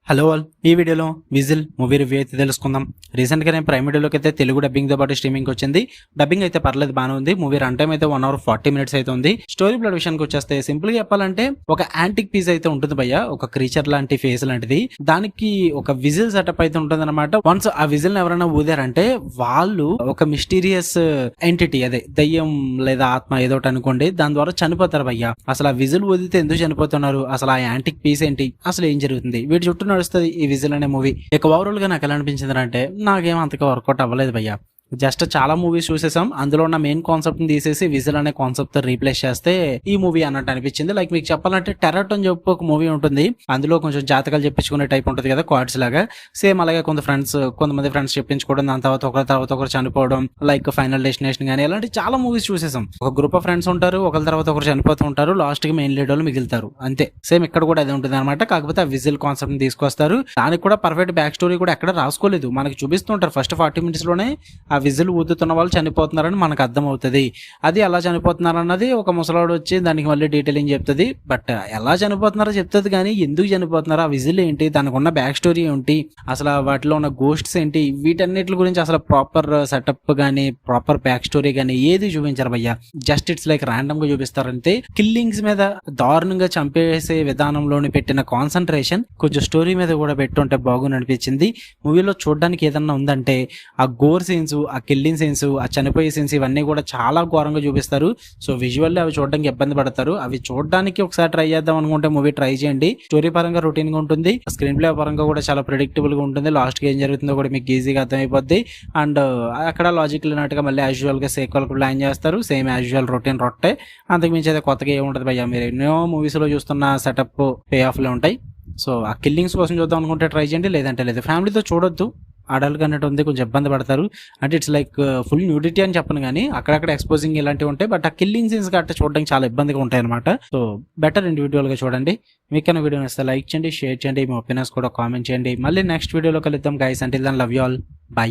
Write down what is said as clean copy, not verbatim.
Hello all, ఈ వీడియోలో whistle movie review అయితే తెలుసుకుందాం. రీసెంట్గా నేను ప్రైమ్ వీడియోలోకి అయితే తెలుగు డబ్బింగ్తో పాటు స్ట్రీమింగ్ వచ్చింది. డబ్బింగ్ అయితే పర్లేదు, బాగానే ఉంది. మూవీ రన్ టైం అయితే 1 hour 40 minutes అయితే ఉంది. స్టోరీ ప్లాట్ విషయానికి వచ్చేస్తే సింపుల్గా చెప్పాలంటే ఒక యాంటిక్ పీస్ అయితే ఉంటుంది భయ్య, ఒక క్రీచర్ లాంటి ఫేస్ లాంటిది. దానికి ఒక విజిల్ సెటప్ అయితే ఉంటుంది అనమాట. వన్స్ ఆ విజిల్ ఎవరైనా ఊదారంటే వాళ్ళు ఒక మిస్టీరియస్ ఎంటిటీ, అదే దయ్యం లేదా ఆత్మ ఏదోటి అనుకోండి, దాని ద్వారా చనిపోతారు భయ్య. అసలు ఆ విజిల్ ఊదితే ఎందుకు చనిపోతున్నారు, అసలు ఆ యాంటిక్ పీస్ ఏంటి, అసలు ఏం జరుగుతుంది, వీటి చుట్టూ నడుస్తుంది ఈ విజిల్ అనే మూవీ. ఇక ఓవరాల్ గా నాకు ఎలా అనిపించింది అంటే, నాకేం అంతగా వర్కౌట్ అవ్వలేదు భయ్య. జస్ట్ చాలా మూవీస్ చూసేసాం, అందులో ఉన్న మెయిన్ కాన్సెప్ట్ ని తీసేసి విజిల్ అనే కాన్సెప్ట్ తో రీప్లేస్ చేస్తే ఈ మూవీ అన్నట్టు అనిపించింది. లైక్ మీకు చెప్పాలంటే టెర్రట్ అని చెప్పి ఒక మూవీ ఉంటుంది, అందులో కొంచెం జాతకాలు చెప్పించుకునే టైప్ ఉంటుంది కదా, కార్డ్స్ లాగా. సేమ్ అలాగే కొంతమంది ఫ్రెండ్స్ చెప్పించుకోవడం, దాని తర్వాత ఒకరు చనిపోవడం, లైక్ ఫైనల్ డెస్టినేషన్ కానీ ఇలాంటి చాలా మూవీస్ చూసేసాం. ఒక గ్రూప్ ఆఫ్ ఫ్రెండ్స్ ఉంటారు, ఒకరి తర్వాత ఒకరు చనిపోతూ ఉంటారు, లాస్ట్ కి మెయిన్ లీడ్ వాళ్ళు మిగులుతారు, అంతే. సేమ్ ఇక్కడ కూడా అదే ఉంటుంది అనమాట. కాకపోతే ఆ విజిల్ కాన్సెప్ట్ ని తీసుకొస్తారు. దానికి కూడా పర్ఫెక్ట్ బ్యాక్ స్టోరీ కూడా ఎక్కడ రాసుకోలేదు, మనకి చూపిస్తుంటారు. ఫస్ట్ 40 minutes లోనే ఆ విజిల్ ఊదుతున్న వాళ్ళు చనిపోతున్నారని మనకు అర్థం అవుతుంది. అది ఎలా చనిపోతున్నారు అన్నది ఒక ముసలాడు వచ్చి దానికి మళ్ళీ డీటెయిలింగ్ చెప్తుంది. బట్ ఎలా చనిపోతున్నారో చెప్తుంది, కానీ ఎందుకు చనిపోతున్నారో, ఆ విజిల్ ఏంటి, దానికి ఉన్న బ్యాక్ స్టోరీ ఏంటి, అసలు వాటిలో ఉన్న గోస్ట్స్ ఏంటి, వీటన్నిటి గురించి అసలు ప్రాపర్ సెటప్ కానీ ప్రాపర్ బ్యాక్ స్టోరీ కానీ ఏది చూపించారు భయ్య. జస్ట్ ఇట్స్ లైక్ ర్యాండమ్ గా చూపిస్తారంటే. కిల్లింగ్స్ మీద దారుణంగా చంపేసే విధానంలోని పెట్టిన కాన్సన్ట్రేషన్ కొంచెం స్టోరీ మీద కూడా పెట్టుంటే బాగుంది అనిపించింది. మూవీలో చూడడానికి ఏదన్నా ఉందంటే ఆ గోర్ సీన్స్, ఆ కిల్లింగ్ సీన్స్, ఆ చనిపోయే సీన్స్ ఇవన్నీ కూడా చాలా ఘోరంగా చూపిస్తారు. సో విజువల్లీ అవి చూడడానికి ఇబ్బంది పడతారు. అవి చూడడానికి ఒకసారి ట్రై చేద్దాం అనుకుంటే మూవీ ట్రై చేయండి. స్టోరీ పరంగా రొటీన్ గా ఉంటుంది, స్క్రీన్ ప్లే పరంగా కూడా చాలా ప్రెడిక్టబుల్ గా ఉంటుంది. లాస్ట్ కి ఏం జరుగుతుందో కూడా మీకు ఈజీగా అర్థమైపోద్ది. అండ్ అక్కడ లాజిక్ లేనట్టుగా మళ్ళీ యాజువల్ గా సేక్వెల్ ప్లాన్ చేస్తారు. సేమ్ యాజువల్ రొటీన్ రొట్టే, అంతకు మించి అయితే కొత్తగా ఏముంటది భయ్య. మీరు ఎన్నో మూవీస్ లో చూస్తున్న సెటప్ పే ఆఫ్ లో ఉంటాయి. సో ఆ కిల్లింగ్స్ కోసం చూద్దాం అనుకుంటే ట్రై చేయండి, లేదంటే లేదు. ఫ్యామిలీతో చూడొద్దు, అడల్ట్ అన్నట్టు ఉంది, కొంచెం ఇబ్బంది పడతారు. అంటే ఇట్స్ లైక్ ఫుల్ న్యూడిటీ అని చెప్పను, కానీ అక్కడక్కడ ఎక్స్పోజింగ్ ఇలాంటివి ఉంటాయి. బట్ ఆ కిల్లింగ్ సీన్స్ గట్ట చూడడానికి చాలా ఇబ్బందిగా ఉంటాయి అనమాట. సో బెటర్ ఇండివిజువల్ గా చూడండి. మీకన్నా వీడియో నచ్చితే లైక్ చేయండి, షేర్ చేయండి, మీ ఒపీనియన్స్ కూడా కామెంట్ చేయండి. మళ్ళీ నెక్స్ట్ వీడియోలో కలుద్దాం guys. Until then love you all, by.